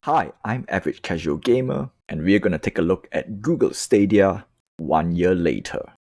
Hi, I'm Average Casual Gamer, and we're gonna take a look at Google Stadia 1 year later.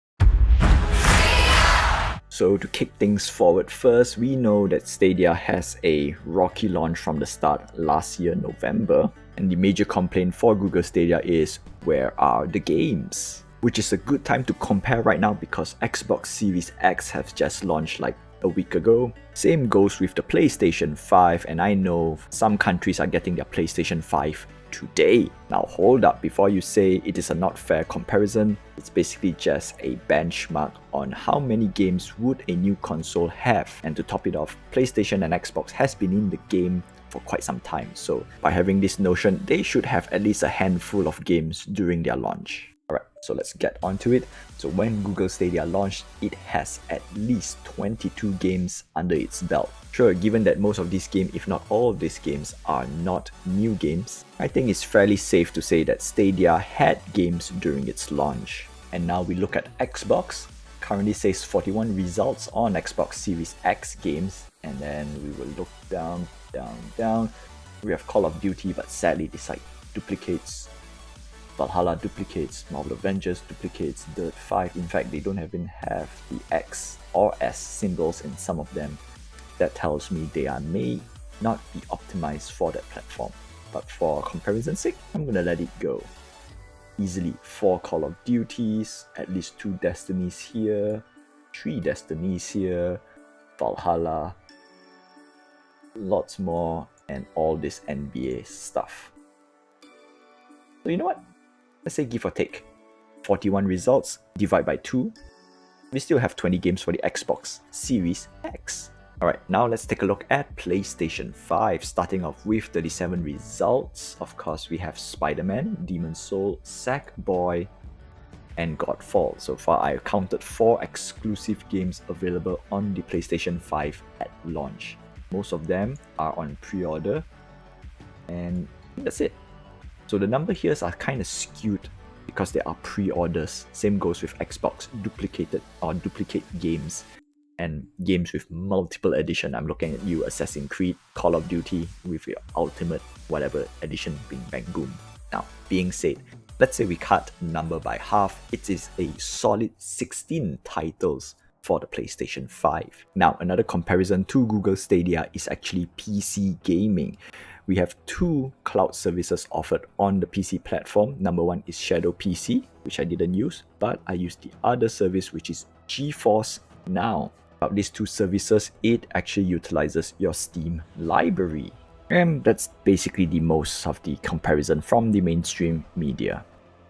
So to kick things forward first, we know that Stadia has a rocky launch from the start last year, November, and the major complaint for Google Stadia is, where are the games? Which is a good time to compare right now because Xbox Series X has just launched like a week ago. Same goes with the PlayStation 5, and I know some countries are getting their PlayStation 5 today. Now hold up, before you say it is a not fair comparison, it's basically just a benchmark on how many games would a new console have. And to top it off, PlayStation and Xbox has been in the game for quite some time, so by having this notion, they should have at least a handful of games during their launch. Alright, so let's get onto it. So when Google Stadia launched, it has at least 22 games under its belt. Sure, given that most of these games, if not all of these games, are not new games, I think it's fairly safe to say that Stadia had games during its launch. And now we look at Xbox. Currently says 41 results on Xbox Series X games, and then we will look down. We have Call of Duty, but sadly this site duplicates. Valhalla duplicates, Marvel Avengers duplicates, Dirt 5. In fact, they don't even have the X or S symbols in some of them. That tells me they may not be optimized for that platform. But for comparison's sake, I'm gonna let it go. Easily 4 Call of Duties, at least 2 Destinies here, 3 Destinies here, Valhalla, lots more, and all this NBA stuff. So you know what? Let's say give or take 41 results, divide by 2, we still have 20 games for the Xbox Series X. Alright, now let's take a look at PlayStation 5, starting off with 37 results. Of course, we have Spider-Man, Demon's Soul, Sackboy, and Godfall. So far, I counted 4 exclusive games available on the PlayStation 5 at launch. Most of them are on pre-order, and that's it. So the number here are kind of skewed because they are pre-orders. Same goes with Xbox duplicate games and games with multiple edition. I'm looking at you, Assassin's Creed, Call of Duty with your Ultimate whatever edition, Bing Bang Boom. Now, being said, let's say we cut number by half, it is a solid 16 titles for the PlayStation 5. Now, another comparison to Google Stadia is actually PC gaming. We have 2 cloud services offered on the PC platform. Number one is Shadow PC, which I didn't use, but I used the other service, which is GeForce Now. About these 2 services, it actually utilizes your Steam library. And that's basically the most of the comparison from the mainstream media.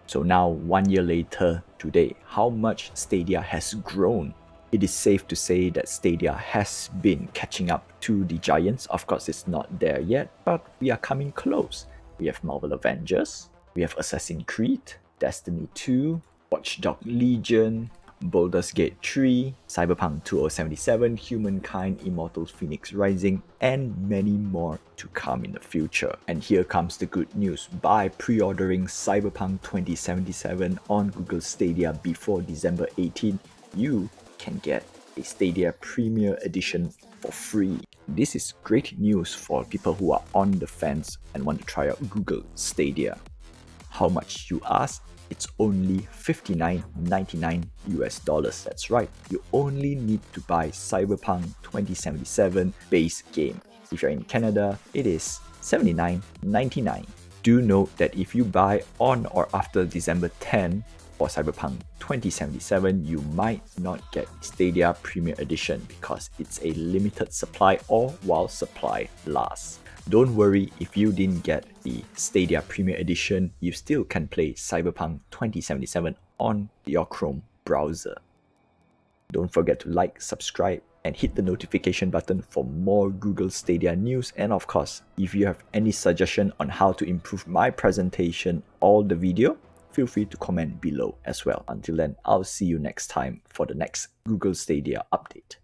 So now, 1 year later today, how much Stadia has grown? It is safe to say that Stadia has been catching up to the giants. Of course, it's not there yet, but we are coming close. We have Marvel Avengers, we have Assassin's Creed, Destiny 2, Watch Dogs Legion, Baldur's Gate 3, Cyberpunk 2077, Humankind, Immortal Phoenix Rising, and many more to come in the future. And here comes the good news. By pre-ordering Cyberpunk 2077 on Google Stadia before December 18, you can get a Stadia Premiere Edition for free. This is great news for people who are on the fence and want to try out Google Stadia. How much you ask? It's only $59.99 US. That's right, you only need to buy Cyberpunk 2077 base game. If you're in Canada, it is $79.99. Do note that if you buy on or after December 10 for Cyberpunk 2077, you might not get Stadia Premiere Edition because it's a limited supply or while supply lasts. Don't worry, if you didn't get the Stadia Premiere Edition, you still can play Cyberpunk 2077 on your Chrome browser. Don't forget to like, subscribe, and hit the notification button for more Google Stadia news. And of course, if you have any suggestion on how to improve my presentation or the video, feel free to comment below as well. Until then, I'll see you next time for the next Google Stadia update.